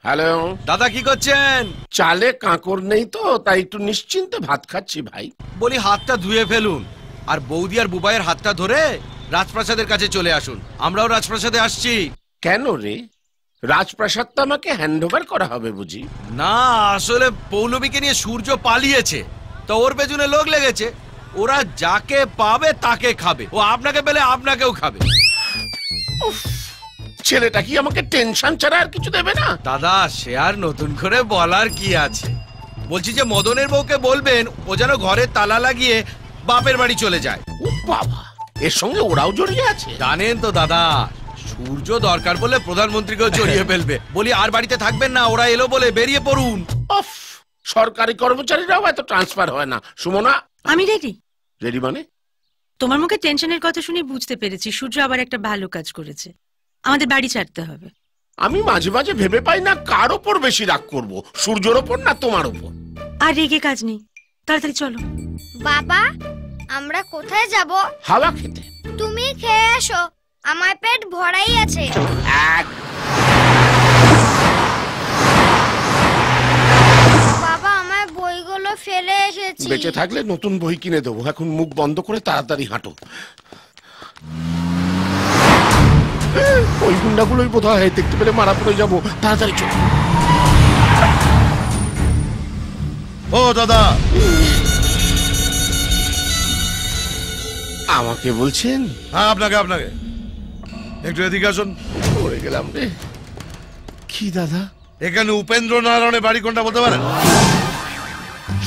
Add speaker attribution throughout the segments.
Speaker 1: Hello
Speaker 2: দাদা, কি করছেন?
Speaker 1: চালে কাঁকর নেই তো, তাই একটু নিশ্চিন্তে ভাত খাচ্ছি ভাই।
Speaker 2: বলি হাতটা ধুয়ে ফেলুন, আর বৌদি আর বুবাইয়ের হাতটা ধরে রাজপ্রাসাদের কাছে চলে আসুন। আমরাও রাজপ্রাসাদে আসছি।
Speaker 1: কেন রে, রাজপ্রাসাদটা আমাকে হ্যান্ড ওভার করা হবে বুঝি?
Speaker 2: না, আসলে পৌলমীকে নিয়ে সূর্য পালিয়েছে, তো ওর পেছনে লোক লেগেছে। ওরা যাকে পাবে তাকে খাবে, ও আপনাকে পেলে আপনাকেও খাবে।
Speaker 1: ছেলেটা কি আমাকে টেনশন ছাড়া আর কিছু দেবে না?
Speaker 2: দাদা, সে আর নতুন করে বলার কি আছে? বলছি যে মদনের বউকে বলবেন ও যেন ঘরে তালা লাগিয়ে বাপের বাড়ি চলে যায়।
Speaker 1: ও বাবা, এর সঙ্গে ওরাও জড়িয়ে আছে?
Speaker 2: জানেন তো দাদা, সূর্য দরকার বলে প্রধানমন্ত্রীকেও জড়িয়ে ফেলবে। বলি আর বাড়িতে থাকবেন না, ওরা এলো বলে বেরিয়ে পড়ুন।
Speaker 1: অফ, সরকারি কর্মচারীরাও এত ট্রান্সফার হয় না। সুমনা,
Speaker 3: আমি রেডি।
Speaker 1: রেডি মানে?
Speaker 3: তোমার মুখে টেনশনের কথা শুনে বুঝতে পেরেছি সূর্য আবার একটা ভালো কাজ করেছে। আমাদের বাড়ি ছাড়তে হবে।
Speaker 1: আমি মাঝে মাঝে ভেবে পাই না কার ওপর বেশি রাগ করব, সূর্যর ওপর না তোমার ওপর।
Speaker 3: আর রেগে কাজ নেই, তাড়াতাড়ি চলো।
Speaker 4: বাবা, আমরা কোথায় যাব?
Speaker 1: হাওয়া খেতে।
Speaker 4: তুমি খেয়ে এসো, আমার পেট ভরাই আছে। বাবা, আমার বইগুলো ফেলে এসেছি।
Speaker 1: বেঁচে থাকলে নতুন বই কিনে দেবো, এখন মুখ বন্ধ করে তাড়াতাড়ি হাঁটো। ওই গুন্ডাগুলোই বোধ হয় দেখতে পেলে মারা পড়ে যাবো, তাড়াতাড়ি চলো।
Speaker 5: ও দাদা,
Speaker 1: আমাকে বলছেন?
Speaker 5: হ্যাঁ, আপনাকে আপনাকে। একটু এদিকে আসুন।
Speaker 1: পড়ে গেলাম রে। কি দাদা?
Speaker 5: এখানে উপেন্দ্র নারায়ণের বাড়ি কোনটা বলতে পারেন?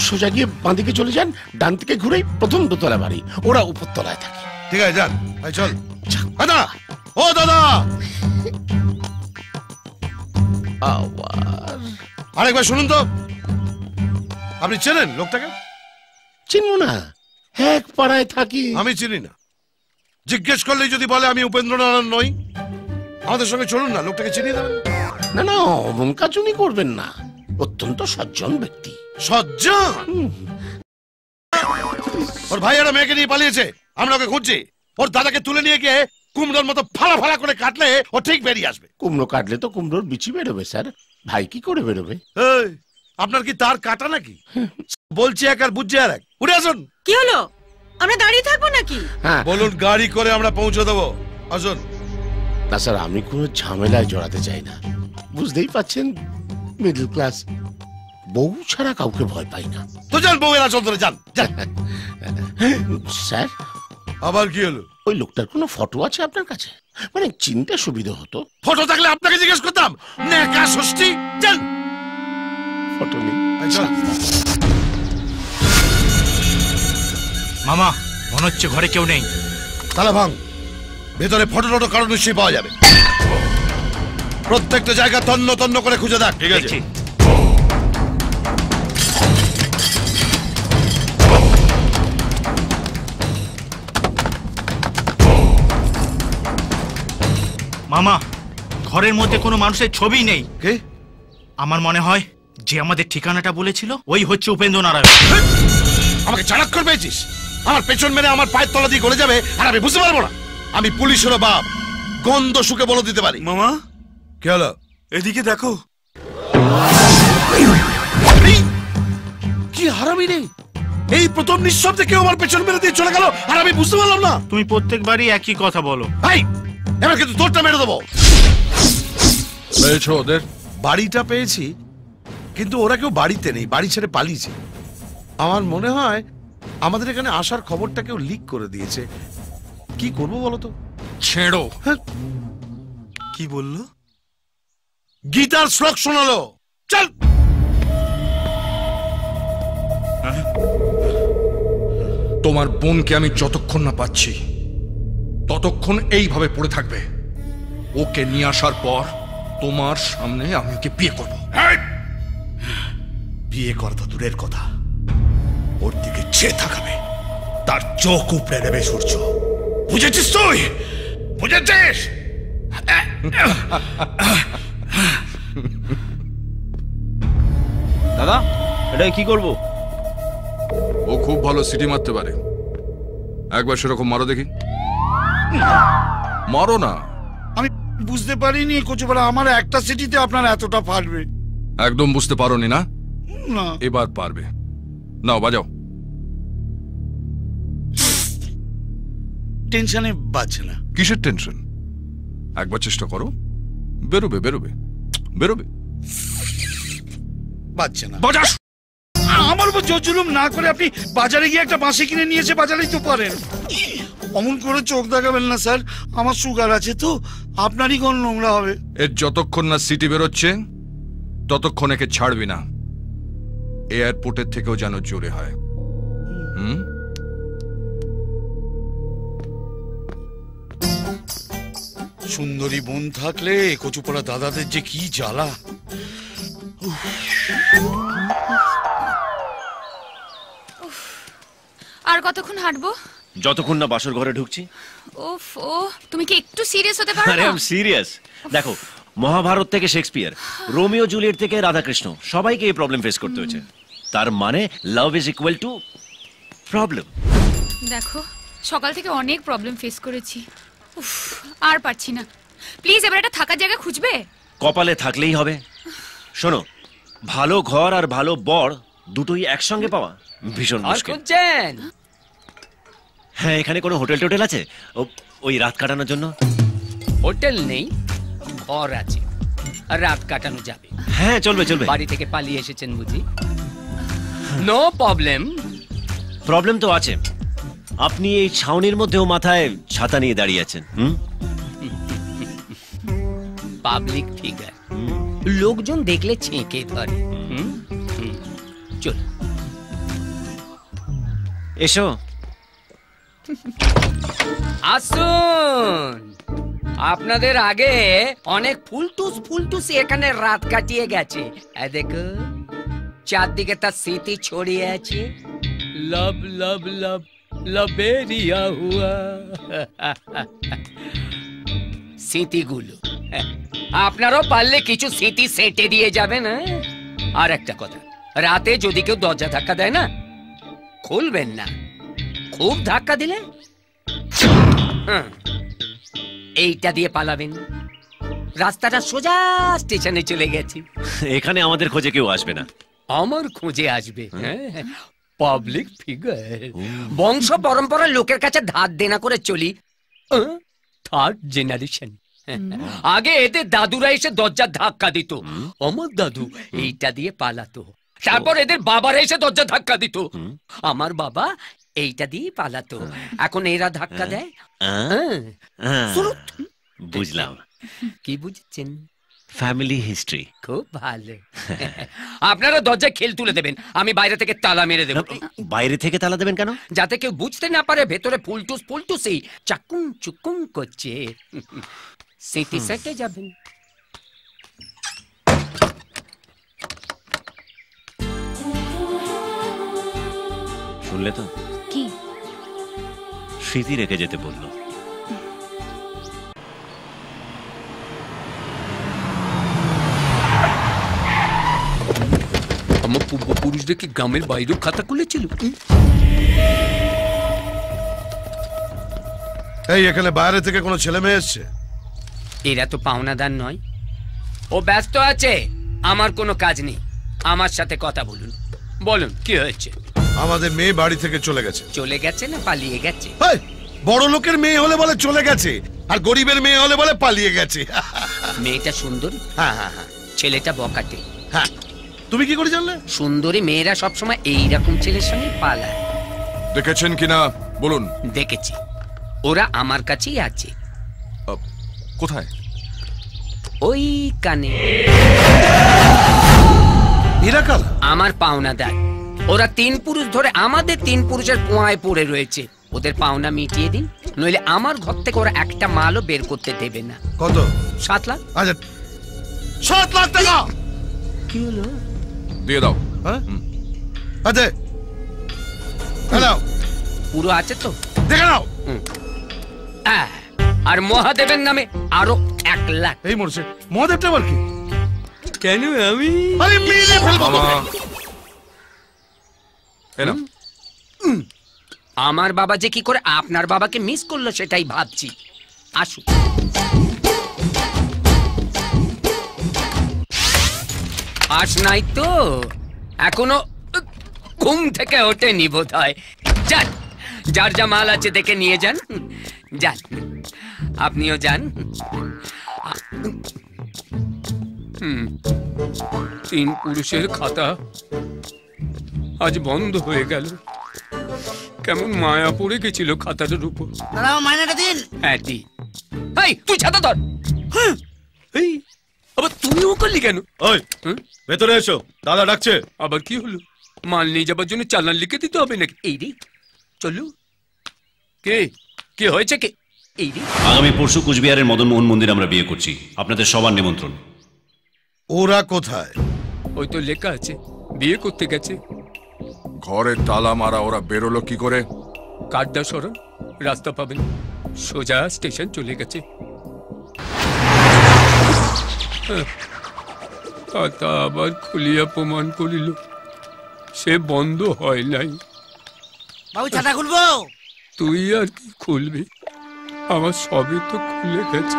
Speaker 1: সোজা গিয়ে বাঁদিকে চলে যান, ডান থেকে ঘুরেই প্রথম দোতলা বাড়ি, ওরা উপরতলায় থাকে।
Speaker 5: ঠিক আছে, যান। চল দাদা। ও দাদা,
Speaker 1: আবার
Speaker 5: আরেকবার শুনুন তো। আপনি চেনেন লোকটাকে?
Speaker 1: চিনব না, এক পাড়ায় থাকি।
Speaker 5: আমি চিনি না। জিজ্ঞেস করলেই যদি বলে আমি উপেন্দ্র নারায়ণ নই, আমাদের সঙ্গে চলুন না, লোকটাকে চিনিয়ে দেবেন।
Speaker 1: না না, অহংকাচুনি করবেন না, অত্যন্ত সজ্জন ব্যক্তি।
Speaker 5: সজ্জন? ওর ভাই একটা মেয়েকে নিয়ে পালিয়েছে, আমরা ওকে খুঁজছি। ওর দাদাকে তুলে নিয়ে গিয়ে কুমড়োর মতো ফালা ফালা করে কাটলে ও ঠিক বেরিয়ে আসবে।
Speaker 1: কুমড়ো কাটলে তো কুমড়োর বিচি বেরোবে স্যার, ভাই কি করে বেরোবে?
Speaker 5: এই, আপনার কি তার কাটা নাকি? বলছি এক আর বুঝছি আর এক। উঠে আসুন।
Speaker 3: কি হলো, আমরা দাঁড়িয়ে থাকবো নাকি?
Speaker 1: হ্যাঁ
Speaker 5: বলুন, গাড়ি করে আমরা পৌঁছে দেবো। আসুন।
Speaker 1: না স্যার, আমি কোনো ঝামেলায় জড়াতে চাই না, বুঝতেই পাচ্ছেন, মিডল ক্লাস, বউ ছাড়া কাউকে ভয় পাই না।
Speaker 5: তো যান, বউয়ের আসল ধরে যান।
Speaker 1: স্যার,
Speaker 5: আবার কি হলো?
Speaker 1: ওই লোকটার কোনো ফটো আছে আপনার কাছে? মানে চিনতে সুবিধা হতো।
Speaker 5: ফটো থাকলে আপনাকে জিজ্ঞেস করতাম। নেকা ষষ্ঠী, যান।
Speaker 1: ফটো নেই।
Speaker 5: চল।
Speaker 6: মামা, মনে হচ্ছে ঘরে কেউ নেই।
Speaker 5: তালা ভাঙ, ভেতরে ফটো টটো কারণ নিশ্চয়ই পাওয়া যাবে। প্রত্যেকটা জায়গা তন্ন তন্ন করে খুঁজে দেখ।
Speaker 6: ঠিক আছে। মামা, ঘরের মধ্যে কোনো মানুষের ছবি নেই।
Speaker 5: কে?
Speaker 6: আমার মনে হয় যে আমাদের ঠিকানাটা বলেছিল ওই হচ্ছে উপেন্দ্র নারায়ণ।
Speaker 5: আমাকে চালাক করে পেয়েছিস? আমার পেছন মেরে আমার পায়ের তলা দিয়ে গলে যাবে আর আমি বুঝতে পারবো না? আমি পুলিশেরও বাপ, গন্ধ শুকে বলে দিতে পারি।
Speaker 7: মামা,
Speaker 5: কি হলো?
Speaker 7: এদিকে দেখো।
Speaker 5: কি হারামি নেই, এই প্রথম নিঃশব্দে কেউ আমার পেছন মেরে দিয়ে চলে গেল আর আমি বুঝতে পারলাম না।
Speaker 6: তুমি প্রত্যেকবারই একই কথা বলো।
Speaker 5: ভাই, এবার কিন্তু তোরটা মেরে দেবো।
Speaker 7: পেয়েছো ওদের?
Speaker 5: বাড়িটা পেয়েছি, কিন্তু ওরা কেউ বাড়িতে নেই, বাড়ি ছেড়ে পালিয়েছে। আমার মনে হয় আমাদের এখানে আসার খবরটা কেউ লিক করে দিয়েছে। কি করবো বলো তো?
Speaker 7: ছেড়ো।
Speaker 5: হ্যাঁ?
Speaker 7: কি বললো?
Speaker 5: গীতার শ্লোক শোনালো। চল।
Speaker 7: তোমার বোনকে আমি যতক্ষণ না পাচ্ছি ততক্ষণ এইভাবে পড়ে থাকবে। ওকে নিয়ে আসার পর তোমার সামনে আমি ওকে বিয়ে করব।
Speaker 5: বিয়ে করা তো দূরের কথা, ওর দিকে চেয়ে থাকাবে, তার চোখ উপড়ে নেবে সূর্য। বুঝেছিস তুই? বুঝেছিস?
Speaker 2: দাদা, এটা কি করব?
Speaker 7: ও খুব ভালো সিটি মারতে পারে, একবার সেরকম মারো দেখি। মারো না।
Speaker 8: বুঝতে পারিনি কচুপাড়া আমার একটা সিটিতে আপনার এতটা ফাটবে।
Speaker 7: একদম বুঝতে পারোনি না?
Speaker 8: না
Speaker 7: এবার পারবে। নাও বাজাও।
Speaker 8: টেনশনে বাজছে না।
Speaker 7: কিসের টেনশন? একবার চেষ্টা করো, বেরোবে বেরোবে বেরোবে।
Speaker 8: বাজছে না।
Speaker 7: বাজাস।
Speaker 8: আমার উপর জোর জুলুম না করে আপনি বাজারে গিয়ে একটা বাঁশি কিনে নিয়ে এসে বাজারেই তো পারেন। অমন করে চোখ দেখাবেন না স্যার, আমার সুগার আছে তো, আপনারই কোন নোংরা হবে।
Speaker 7: এর যতক্ষণ না সিটি বেরোচ্ছে ততক্ষণ একে ছাড়বি না। এয়ারপোর্টের থেকেও যেন জোরে হয়। হুম?
Speaker 8: সুন্দরী বোন থাকলে কচুপাড়া দাদাদের যে কি জ্বালা।
Speaker 9: আর কতক্ষণ হাঁটবো?
Speaker 10: যতক্ষণ না বাসর ঘরে ঢুকছি।
Speaker 9: ওফ ও, তুমি কি একটু সিরিয়াস হতে পারো
Speaker 10: আরে
Speaker 9: না?
Speaker 10: আমি সিরিয়াস। দেখো, মহাভারত থেকে শেক্সপিয়ার, রোমিও জুলিয়েট থেকে রাধাকৃষ্ণ, সবাইকে এই প্রবলেম ফেস করতে হয়েছে। তার মানে love is equal to problem.
Speaker 9: দেখো, সকাল থেকে অনেক প্রবলেম ফেস করেছি। উফ, আর পারছি না। প্লিজ এবার একটা থাকার জায়গা খুঁজবে?
Speaker 10: কপালে থাকলেই হবে। শোনো, ভালো ঘর আর ভালো বর দুটোই একসঙ্গে পাওয়া ভীষণ মুশকিল। হ্যাঁ, এখানে কোনো হোটেল টোটেল আছে ওই রাত কাটানোর জন্য?
Speaker 11: হোটেল নেই, ঘর আছে, আর রাত কাটানো যাবে।
Speaker 10: হ্যাঁ, চলবে চলবে।
Speaker 11: বাড়ি থেকে পালিয়ে এসেছেন বুঝি? No problem.
Speaker 10: প্রবলেম তো আছে। আপনি এই ছাউনির মধ্যেও মাথায় ছাতা নিয়ে দাঁড়িয়ে আছেন।
Speaker 11: পাবলিক ফিগার, লোকজন দেখলে ছেঁকে ধরে। চল
Speaker 10: এসো।
Speaker 11: আসুন, আপনাদের আগে অনেক ফুলটুস এখানে রাত কাটিয়ে গেছে। দেখো, চারদিকে তার স্মৃতি ছড়িয়ে আছে। লব লব লব লবেরিয়া হুয়া স্মৃতিগুলো। আপনারও পারলে কিছু স্মৃতি সেটে দিয়ে যাবেন। আর একটা কথা, রাতে যদি কেউ দরজা ধাক্কা দেয় না, খুলবেন না। খুব ধাক্কা দিলে এইটা দিয়ে পালাবেন। রাস্তাটা সোজা স্টেশনে চলে গেছে।
Speaker 10: এখানে আমাদের খোঁজে কেউ আসবে না।
Speaker 11: আমার খোঁজে আসবে। পাবলিক ফিগার, বংশ পরম্পরার লোকের কাছে ধার দেনা করে চলি। Third generation. আগে এদের দাদুরা এসে দরজা ধাক্কা দিত, আমার দাদু এইটা দিয়ে পালাতো। তারপর এদের বাবারা এসে দরজা ধাক্কা দিত, আমার বাবা এইটা দিয়ে পালাতো। এখন এরা ধাক্কা দেয়।
Speaker 10: বুঝলাম।
Speaker 11: কি বুঝছেন?
Speaker 10: Family history.
Speaker 11: খুব ভালো। আপনারা দরজায় খেল তুলে দেবেন, আমি বাইরে থেকে তালা মেরে দেব।
Speaker 10: বাইরে থেকে তালা দেবেন কেন?
Speaker 11: যাতে কেউ বুঝতে না পারে ভেতরে ফুলটুসই চাকুম চুকুম করছে। স্মৃতি সেটে যাবেন।
Speaker 10: শুনলে তো?
Speaker 9: কি?
Speaker 10: স্মৃতি রেখে যেতে বললো।
Speaker 11: আমার পূর্বপুরুষদের কি গ্রামের বাইরেও খাতা খুলেছিল?
Speaker 5: এই এখানে বাইরে থেকে কোনো ছেলে মেয়ে এসছে?
Speaker 11: এরা তো পাওনাদার নয়। ও ব্যস্ত আছে, আমার কোনো কাজ নেই। আমার সাথে কথা বলুন। বলুন কি হয়েছে?
Speaker 5: আমাদের মেয়ে বাড়ি থেকে চলে গেছে।
Speaker 11: চলে গেছে না পালিয়ে গেছে?
Speaker 5: বড় লোকের মেয়ে হলে বলে চলে গেছে, আর গরিবের মেয়ে হলে বলে পালিয়ে গেছে।
Speaker 11: মেয়েটা সুন্দরী,
Speaker 5: হ্যাঁ,
Speaker 11: ছেলেটা বকাটে।
Speaker 5: হ্যাঁ, তুমি কি করে জানলে?
Speaker 11: সুন্দরী মেয়েরা সবসময় এইরকম ছেলের সঙ্গে পালায়।
Speaker 7: দেখেছেন কিনা বলুন।
Speaker 11: দেখেছি, ওরা আমার কাছেই আছে।
Speaker 7: কোথায়?
Speaker 11: ওই কানে। আমার পাওনাদার। ওরা 3 পুরুষ ধরে আমাদের 3 পুরুষের পোঁয়ায় পড়ে রয়েছে। ওদের পাওনা মিটিয়ে দিন, নইলে আমার ঘর থেকে ওরা একটা মালও বের করতে দেবে না।
Speaker 5: কত?
Speaker 11: 7 লাখ।
Speaker 5: আচ্ছা, 7 লাখ টাকা
Speaker 11: কি হলো?
Speaker 7: দিয়ে দাও।
Speaker 5: আচ্ছা, হ্যালো,
Speaker 11: পুরো আছে তো?
Speaker 5: দেখে নাও।
Speaker 11: আর মহাদেবের নামে আরো 1 লাখ।
Speaker 5: এই মরছে মহাদেবটা আবার কি?
Speaker 11: কেন আমি?
Speaker 5: আরে মেরে ফেলবো।
Speaker 11: আমার বাবা যে কি করে আপনার বাবাকে মিস করলো সেটাই ভাবছি। আসুন। অভ্যাস নাই তো, এখনো ঘুম থেকে ওঠেনি বোধ হয়। যান, যার যা মাল আছে দেখে নিয়ে যান। যান, আপনিও যান। 3 পুরুষের খাতা আজ বন্ধ হয়ে গেল। কেমন মায়া পড়ে গেছিল খাতাটার উপর।
Speaker 12: মাইনাটা দিন।
Speaker 11: হ্যাঁ দি। এই তুই ছাতা ধর। এই আবার তুমিও করলি কেন?
Speaker 10: ওই ভেতরে এসো, দাদা ডাকছে।
Speaker 11: আবার কি হলো? মাল নিয়ে যাবার জন্য চালান লিখে দিতে হবে নাকি? এই রে চলু। কে কে হয়েছে কে? এই রে
Speaker 10: আগামী পরশু কুচবিহারের মদন মোহন মন্দির আমরা বিয়ে করছি, আপনাদের সবার নিমন্ত্রণ।
Speaker 5: ওরা কোথায়?
Speaker 11: ওই তো লেখা আছে বিয়ে করতে গেছে।
Speaker 7: ঘরে তালা মারা, ওরা বেরোলো কি করে?
Speaker 11: কাঠদা সরণ, রাস্তা পাবেন, সোজা স্টেশন চলে গেছে। খাতা আবার খুলিয়া প্রমাণ করিল সে বন্ধ হয় নাই।
Speaker 12: বাবু ছাতা খুলবো?
Speaker 11: তুই আর কি খুলবি, আমার সবই তো খুলে গেছে।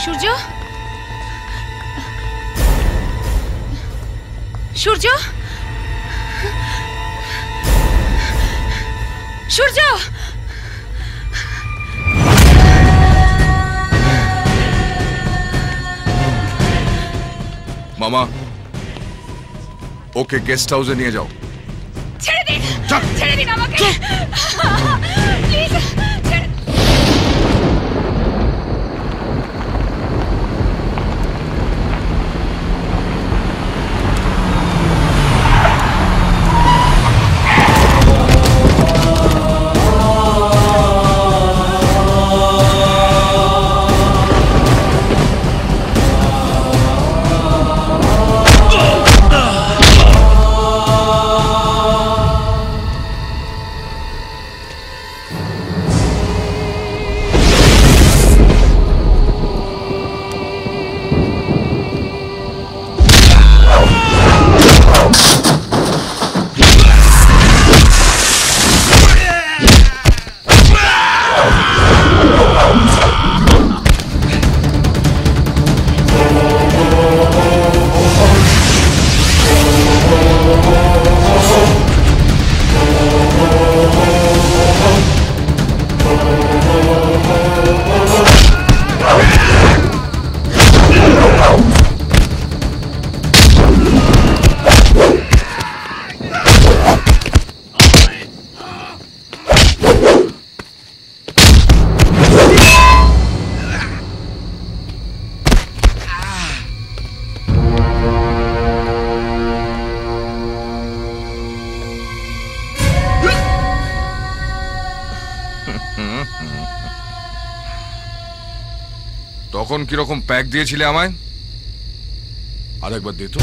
Speaker 9: সূর্য, সূর্য, সূর্য,
Speaker 7: মামা, ওকে গেস্ট হাউসে নিয়ে যাও।
Speaker 9: ছেড়ে দিন, ছেড়ে দিন আমাকে প্লিজ।
Speaker 7: তখন কিরকম প্যাক দিয়েছিলে আমায়? আরেকবার দে তো।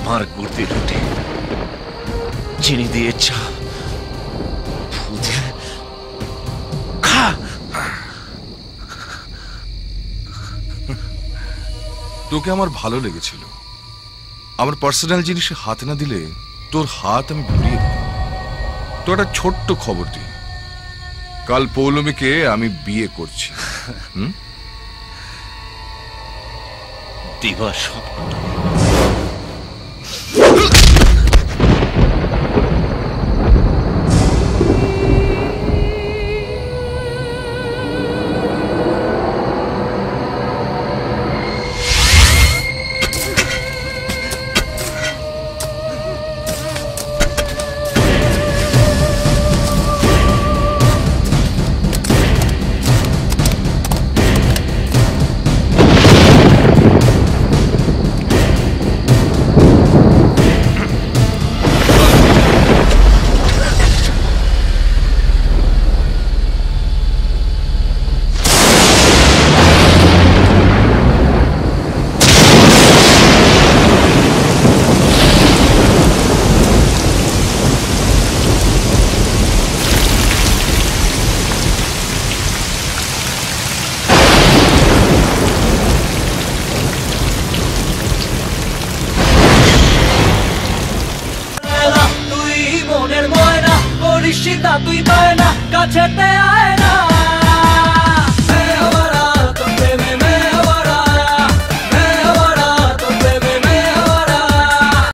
Speaker 1: মার গুড় দিয়ে রুটি, চিনি দিয়ে চা, খা।
Speaker 7: তোকে আমার ভালো লেগেছিল। আমার পার্সোনাল জিনিসে হাত না দিলে তোর হাত আমি ঘুরিয়ে দিতাম। তো একটা ছোট্ট খবর দিই, কাল পৌলমীকে আমি বিয়ে করছি।
Speaker 1: দিবা স্বপ্ন।
Speaker 13: চিতা তুই পায় না কাছেতে আয় না